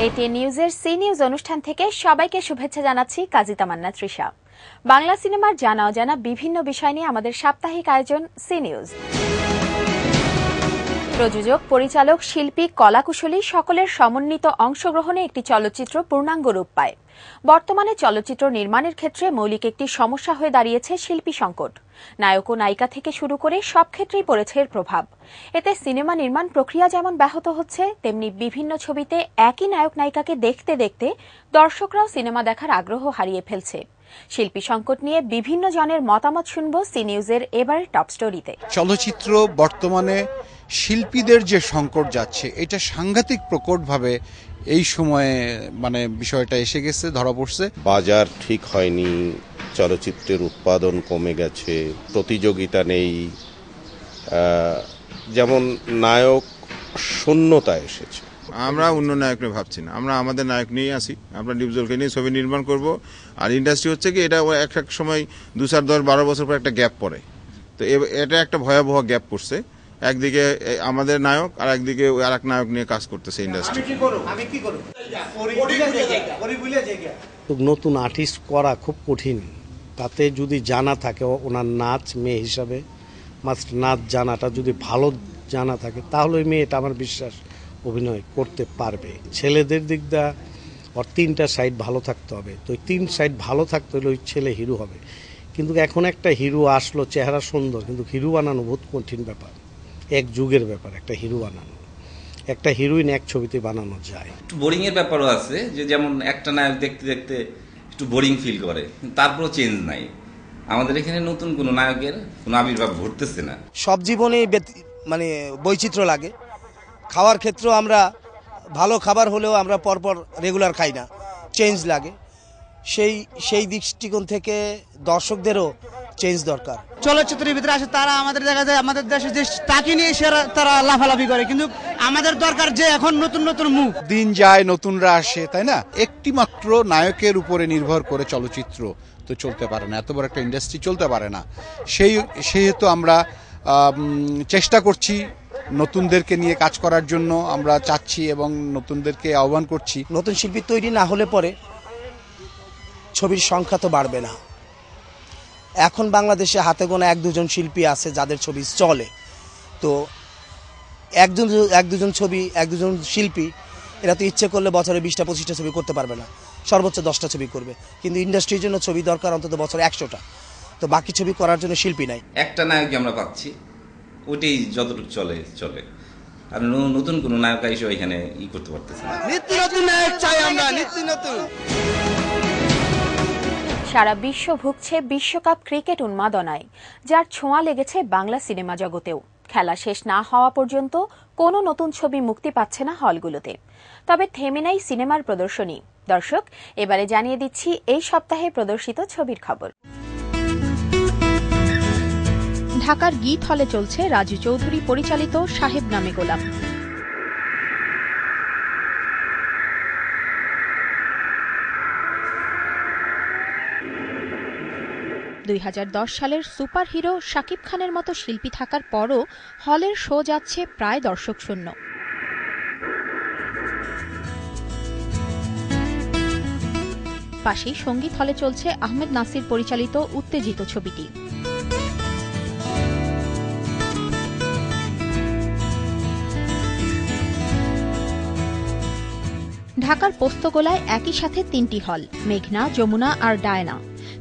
ATN নিউজের C news অনুষ্ঠান থেকে সবাইকে শুভেচ্ছা জানাচ্ছি কাজী তামান্না তৃষা। বাংলা সিনেমার জানা অজানা বিভিন্ন বিষয় নিয়ে আমাদের সাপ্তাহিক আয়োজন সি নিউজ। প্রযোজক, পরিচালক, শিল্পী, কলাকুশলী সকলের সমন্বিত অংশগ্রহণে একটি চলচ্চিত্র পূর্ণাঙ্গ রূপ পায়। বর্তমানে চলচ্চিত্র নির্মাণের ক্ষেত্রে মৌলিক একটি সমস্যা হয়ে দাঁড়িয়েছে শিল্পী সংকট। নায়ক ও নায়িকা থেকে শুরু করে সব ক্ষেত্রেই পড়েছে এর প্রভাব। এতে সিনেমা নির্মাণ প্রক্রিয়া যেমন ব্যাহত হচ্ছে, তেমনি বিভিন্ন ছবিতে একই নায়ক নায়িকাকে দেখতে দেখতে দর্শকরাও সিনেমা দেখার আগ্রহ হারিয়ে ফেলছে। শিল্পী সংকট নিয়ে বিভিন্ন জনের মতামত শুনব সি নিউজের এবারের টপ স্টোরিতে। চলচ্চিত্র বর্তমানে শিল্পীদের যে সংকট যাচ্ছে, এটা সাংঘাতিক প্রকটভাবে এই সময়ে বিষয়টা এসে গেছে, ধরা পড়ছে। বাজার ঠিক হয়নি, চলচ্চিত্রের উৎপাদন কমে গেছে, প্রতিযোগিতা নেই, যেমন নায়ক শূন্যতা এসেছে। আমরা অন্য নায়ক নিয়ে ভাবছি না, আমরা আমাদের নায়ক নিয়ে আসি, আমরা ডিপজলকে নিয়ে ছবি নির্মাণ করব। আর ইন্ডাস্ট্রি হচ্ছে কি, এটা এক এক সময় 2, 4, 10, 12 বছর পর একটা গ্যাপ পড়ে। তো এটা একটা ভয়াবহ গ্যাপ পড়ছে। একদিকে আমাদের নায়ক আর একদিকে আর এক নায়ক নিয়ে কাজ করতেছে ইন্ডাস্ট্রি। নতুন আর্টিস্ট করা খুব কঠিন। তাতে যদি জানা থাকে ওনার নাচ, মেয়ে হিসাবে মাস্ট নাচ জানাটা যদি ভালো জানা থাকে, তাহলে ওই মেয়েটা আমার বিশ্বাস অভিনয় করতে পারবে। ছেলেদের দিক দিয়ে ওর 3টা সাইড ভালো থাকতে হবে। তো ওই 3 সাইড ভালো থাকতে হলে ওই ছেলে হিরো হবে। কিন্তু এখন একটা হিরো আসলো, চেহারা সুন্দর, কিন্তু হিরো বানানো বহুত কঠিন ব্যাপার, এক যুগের ব্যাপার। একটা হিরো বানানো, একটা হিরোইন এক ছবিতে বানানো যায়। একটু বোরিং এর ব্যাপারও আছে, যে যেমন একটা নায়ক দেখতে দেখতে একটু বোরিং ফিল করে, তারপরও চেঞ্জ নাই। আমাদের এখানে নতুন কোনো নায়কের কোনো আবির্ভাব ঘটতেছে না। সব জীবনে বৈচিত্র্য লাগে। খাওয়ার ক্ষেত্রেও আমরা ভালো খাবার হলেও আমরা পরপর রেগুলার খাই না, চেঞ্জ লাগে। সেই দৃষ্টিকোণ থেকে দর্শকদেরও চেঞ্জ দরকার। চলচ্চিত্রের ভিতরে আসে তারা আমাদের দেখা যায় আমাদের দেশে যে তাকে নিয়ে তারা লাফালাফি করে, কিন্তু আমাদের দরকার যে এখন নতুন নতুন মুখ। দিন যায়, নতুনরা আসে, তাই না? একটি মাত্র নায়কের উপরে নির্ভর করে চলচ্চিত্র তো চলতে পারে না, এত বড় একটা ইন্ডাস্ট্রি চলতে পারে না। সেহেতু আমরা চেষ্টা করছি নতুনদেরকে নিয়ে কাজ করার জন্য, আমরা চাচ্ছি এবং নতুনদেরকে আহ্বান করছি। নতুন শিল্পী তৈরি না হলে পরে ছবির সংখ্যা তো বাড়বে না। এখন বাংলাদেশে হাতে গোনা 1-2 জন শিল্পী আছে যাদের ছবি চলে। তো 1-2 জন শিল্পী এরা তো ইচ্ছে করলে বছরে 20টা-25টা ছবি করতে পারবে না, সর্বোচ্চ 10টা ছবি করবে। কিন্তু ইন্ডাস্ট্রির জন্য ছবি দরকার অন্তত বছরে 100টা। তো বাকি ছবি করার জন্য শিল্পী নাই। একটা নায়কই আমরা পাচ্ছি, ওইটাই যতটুকু চলে। আর নতুন কোনো নায়ক এসে এখানে করতে পারতেছে না। নিত্য নতুন নায়ক চাই আমরা, নিত্য নতুন। সারা বিশ্ব ভুগছে বিশ্বকাপ ক্রিকেট উন্মাদনায়, যার ছোঁয়া লেগেছে বাংলা সিনেমা জগতেও। খেলা শেষ না হওয়া পর্যন্ত কোনো নতুন ছবি মুক্তি পাচ্ছে না হলগুলোতে। তবে থেমে নাই সিনেমার প্রদর্শনী। দর্শক, এবারে জানিয়ে দিচ্ছি এই সপ্তাহে প্রদর্শিত ছবির খবর। ঢাকার গীত হলে চলছে রাজু চৌধুরী পরিচালিত সাহেব নামে গোলাম। 2010 সালের সুপারহিরো শাকিব খানের মতো শিল্পী থাকার পরও হলের শো যাচ্ছে প্রায় দর্শক শূন্য। পাশেই সঙ্গীত হলে চলছে আহমেদ নাসির পরিচালিত উত্তেজিত ছবিটি। ঢাকার পোস্তগোলায় একই সাথে 3টি হল, মেঘনা, যমুনা আর ডায়না।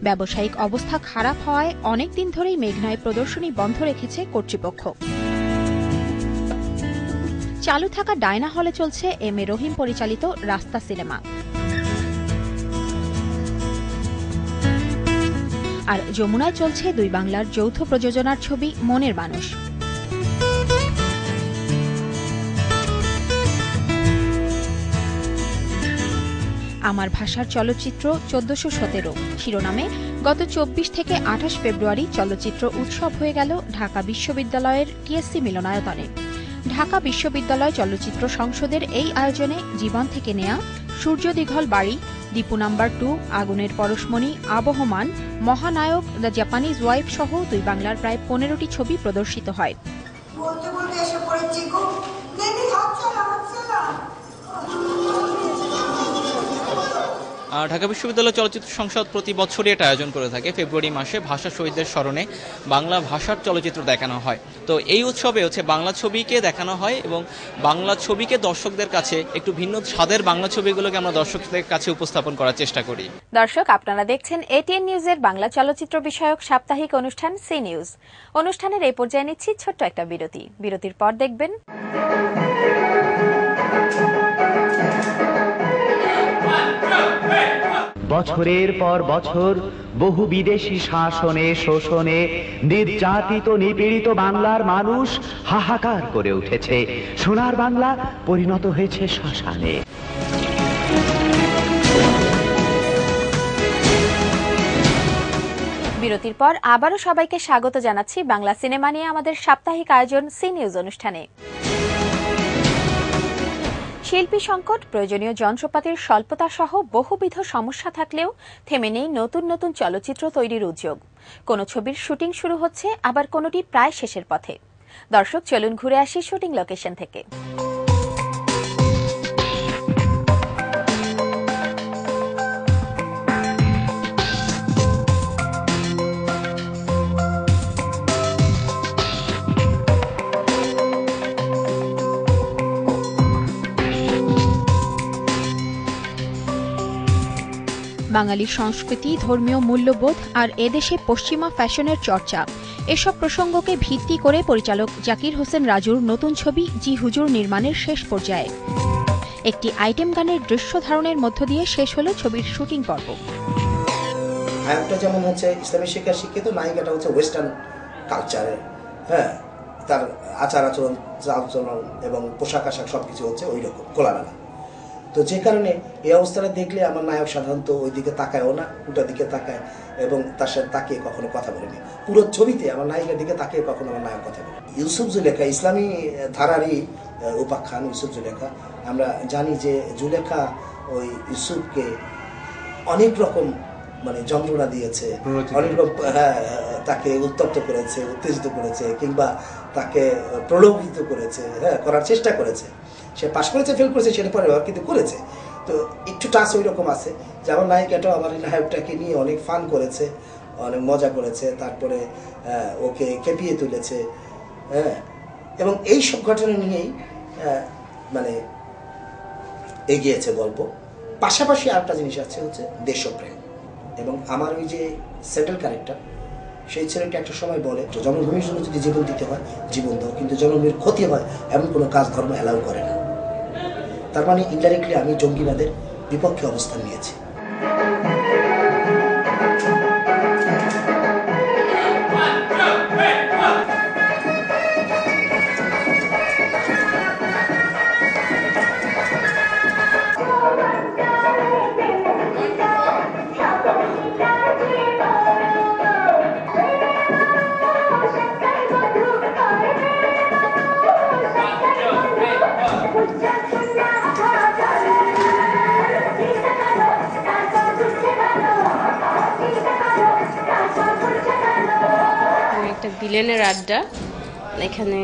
ব্যবসায়িক অবস্থা খারাপ হওয়ায় অনেকদিন ধরেই মেঘনায় প্রদর্শনী বন্ধ রেখেছে কর্তৃপক্ষ। চালু থাকা ডায়না হলে চলছে এম এ রহিম পরিচালিত রাস্তা সিনেমা। আর যমুনায় চলছে 2 বাংলার যৌথ প্রযোজনার ছবি মনের মানুষ। আমার ভাষার চলচ্চিত্র 1417 শিরোনামে গত 24 থেকে 28 ফেব্রুয়ারি চলচ্চিত্র উৎসব হয়ে গেল ঢাকা বিশ্ববিদ্যালয়ের টিএসসি মিলনায়তনে। ঢাকা বিশ্ববিদ্যালয় চলচ্চিত্র সংসদের এই আয়োজনে জীবন থেকে নেয়া, সূর্য দীঘল বাড়ি, দীপু নাম্বার 2, আগুনের পরশমণি, আবহমান, মহানায়ক, দ্য জাপানিজ ওয়াইফ সহ 2 বাংলার প্রায় 15টি ছবি প্রদর্শিত হয়। ঢাকা বিশ্ববিদ্যালয় চলচ্চিত্র সংসদ প্রতি বছরই এটা আয়োজন করে থাকে। ফেব্রুয়ারি মাসে ভাষা শহীদদের স্মরণে বাংলা ভাষার চলচ্চিত্র দেখানো হয়। তো এই উৎসবে বাংলা ছবিকে দেখানো হয় এবং বাংলা ছবিকে দর্শকদের কাছে একটু ভিন্ন স্বাদের বাংলা ছবিগুলোকে আমরা দর্শকদের কাছে উপস্থাপন করার চেষ্টা করি। দর্শক, আপনারা দেখছেন এটিএন নিউজের বাংলা চলচ্চিত্র বিষয়ক সাপ্তাহিক অনুষ্ঠান সি নিউজ। অনুষ্ঠানের এই পর্যায়ে নিচ্ছি ছোট্ট একটা বিরতি। বিরতির পর দেখবেন বছরের পর বছর বহু বিদেশি শাসনে শোষণে নির্যাতিত নিপীড়িত বাংলার মানুষ হাহাকার করে উঠেছে। সোনার বাংলা পরিণত হয়েছে শ্মশানে। বিরতির পর আবারও সবাইকে স্বাগত জানাচ্ছি বাংলা সিনেমা নিয়ে আমাদের সাপ্তাহিক আয়োজন সি নিউজ অনুষ্ঠানে। শিল্পী সংকট, প্রয়োজনীয় যন্ত্রপাতির স্বল্পতা সহ বহুবিধ সমস্যা থাকলেও থেমে নেই নতুন নতুন চলচ্চিত্র তৈরির উদ্যোগ। কোনো ছবির শুটিং শুরু হচ্ছে, আবার কোনোটি প্রায় শেষের পথে। দর্শক, চলুন ঘুরে আসি শুটিং লোকেশন থেকে। বাঙালির সংস্কৃতি, ধর্মীয় মূল্যবোধ আর এদেশে পশ্চিমা ফ্যাশনের চর্চা, এসব প্রসঙ্গকে ভিত্তি করে পরিচালক জাকির হোসেন রাজুর নতুন ছবি জি হুজুর নির্মাণের শেষ পর্যায়ে। একটি আইটেম গানের দৃশ্য ধারণের মধ্য দিয়ে শেষ হলো ছবির শুটিং পর্ব। নায়কটা যেমন হচ্ছে ইসলামী শিক্ষা শিক্ষিত, নায়িকাটা হচ্ছে ওয়েস্টার্ন কালচারের, হ্যাঁ, তার আচার আচরণ, চালচলন এবং পোশাক আশাক সবকিছু হচ্ছে ওই রকম খোলামেলা। তো যে কারণে এই অবস্থাটা দেখলে আমার নায়ক সাধারণত ওই দিকে তাকায়ও না, উল্টা দিকে তাকায় এবং তার সাথে তাকিয়ে কখনো কথা বলেনি। পুরো ছবিতে আমার নায়িকার দিকে তাকিয়ে কখনো আমার নায়ক কথা বলে। ইউসুফ জুলেখা ইসলামী ধারারই উপাখ্যান। ইউসুফ জুলেখা, আমরা জানি যে জুলেখা ওই ইউসুফকে অনেক রকম যন্ত্রণা দিয়েছে, অনেক রকম, হ্যাঁ, তাকে উত্তপ্ত করেছে, উত্তেজিত করেছে, কিংবা তাকে প্রলোভিত করেছে, হ্যাঁ, করার চেষ্টা করেছে। সে পাশ করেছে, ফেল করেছে, সেটা পরে কিন্তু করেছে। তো একটু টাচ ওই রকম আছে। যেমন নায়িকাটাও আমার নায়কটাকে নিয়ে অনেক ফান করেছে, অনেক মজা করেছে, তারপরে ওকে খেপিয়ে তুলেছে, হ্যাঁ, এবং এই সব ঘটনা নিয়েই এগিয়েছে গল্প। পাশাপাশি আরেকটা জিনিস আছে হচ্ছে দেশপ্রেম। এবং আমার ওই যে সেটেল ক্যারেক্টার, সেই ছেলেটা একটা সময় বলে, জন্মভূমির জন্য যদি জীবন দিতে হয় জীবন দাও, কিন্তু জন্মভূমির ক্ষতি হয় এমন কোনো কাজ ধর্ম অ্যালাউ করে না। তার মানে ইনডাইরেক্টলি আমি জঙ্গিবাদের বিপক্ষে অবস্থান নিয়েছি। একটা ভিলেনের আড্ডা। এখানে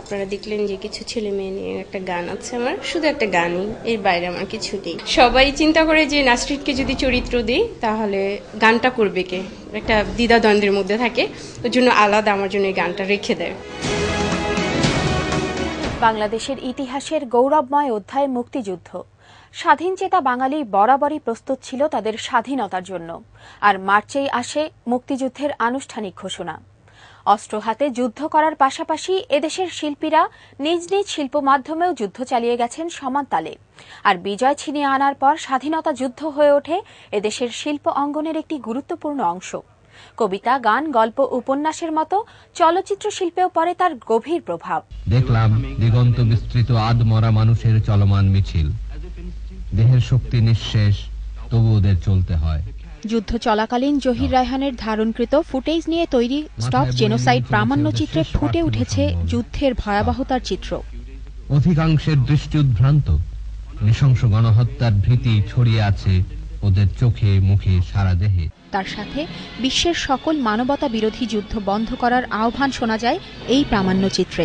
আপনারা দেখলেন যে কিছু ছেলে মেয়ে নিয়ে একটা গান আছে, আমার শুধু একটা গানই, এর বাইরে আমার কিছু নেই। সবাই চিন্তা করে যে নাসরিনকে যদি চরিত্র দিই তাহলে গানটা করবে কে, একটা দ্বিধাদ্বন্দ্বের মধ্যে থাকে, ওর জন্য আলাদা আমার জন্য এই গানটা রেখে দেয়। বাংলাদেশের ইতিহাসের গৌরবময় অধ্যায় মুক্তিযুদ্ধ। স্বাধীনচেতা বাঙালি বরাবরই প্রস্তুত ছিল তাদের স্বাধীনতার জন্য, আর মার্চেই আসে মুক্তিযুদ্ধের আনুষ্ঠানিক ঘোষণা। অস্ত্র হাতে যুদ্ধ করার পাশাপাশি এদেশের শিল্পীরা নিজ নিজ শিল্প মাধ্যমেও যুদ্ধ চালিয়ে গেছেন সমান তালে। আর বিজয় ছিনিয়ে আনার পর স্বাধীনতা যুদ্ধ হয়ে ওঠে এদেশের শিল্প অঙ্গনের একটি গুরুত্বপূর্ণ অংশ। কবিতা, গান, গল্প, উপন্যাসের মতো চলচ্চিত্র শিল্পেও পড়ে তার গভীর প্রভাব। দেখলাম দিগন্ত বিস্তৃত আদমরা মানুষের চলমান মিছিল, দেহের শক্তি নিঃশেষ, তবু ওদের চলতে হয়। যুদ্ধ চলাকালীন জহির রায়হানের ধারণকৃত ফুটেজ নিয়ে তৈরি স্টপ জেনোসাইড প্রামাণ্যচিত্রে ফুটে উঠেছে যুদ্ধের ভয়াবহতার চিত্র। অধিকাংশের দৃষ্টি উদ্ভ্রান্ত, নৃশংস গণহত্যার ভীতি ছড়িয়ে আছে ওদের চোখে, মুখে, সারা দেহে। তার সাথে বিশ্বের সকল মানবতা বিরোধী যুদ্ধ বন্ধ করার আহ্বান শোনা যায় এই প্রামাণ্যচিত্রে।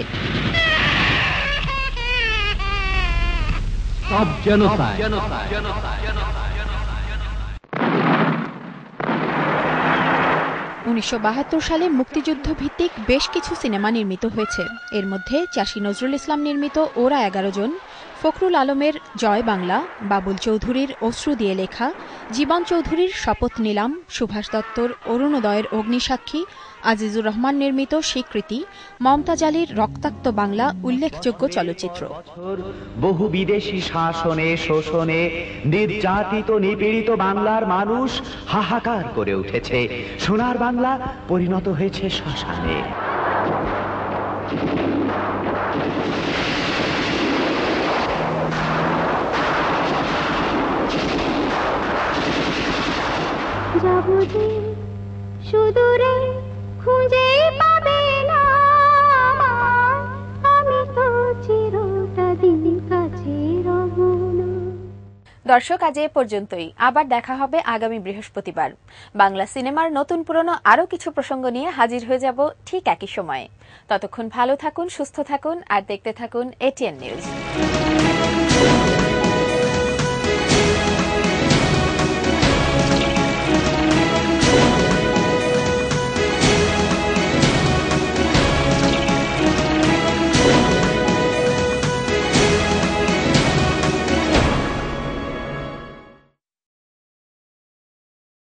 1972 সালে মুক্তিযুদ্ধ ভিত্তিক বেশ কিছু সিনেমা নির্মিত হয়েছে। এর মধ্যে চাষী নজরুল ইসলাম নির্মিত ওরা 11 জন, ফখরুল আলমের জয় বাংলা, বাবুল চৌধুরীর অশ্রু দিয়ে লেখা, জীবন চৌধুরীর শপথ নিলাম, সুভাষ দত্তর অরুণোদয়ের অগ্নিসাক্ষী, আজিজুর রহমান নির্মিত স্বীকৃতি, মমতাজ আলীর রক্তাক্ত বাংলা উল্লেখযোগ্য চলচ্চিত্র। বহু বিদেশি শাসনে শোষণে নির্যাতিত নিপীড়িত বাংলার মানুষ হাহাকার করে উঠেছে। সোনার বাংলা পরিণত হয়েছে শ্মশানে। সুদূরে খুঁজে পাবে না, আমি তো চিরটা দিন কাছে রব না। দর্শক, আজ এ পর্যন্তই। আবার দেখা হবে আগামী বৃহস্পতিবার। বাংলা সিনেমার নতুন পুরনো আরও কিছু প্রসঙ্গ নিয়ে হাজির হয়ে যাব ঠিক একই সময়ে। ততক্ষণ ভালো থাকুন, সুস্থ থাকুন আর দেখতে থাকুন এটিএন নিউজ।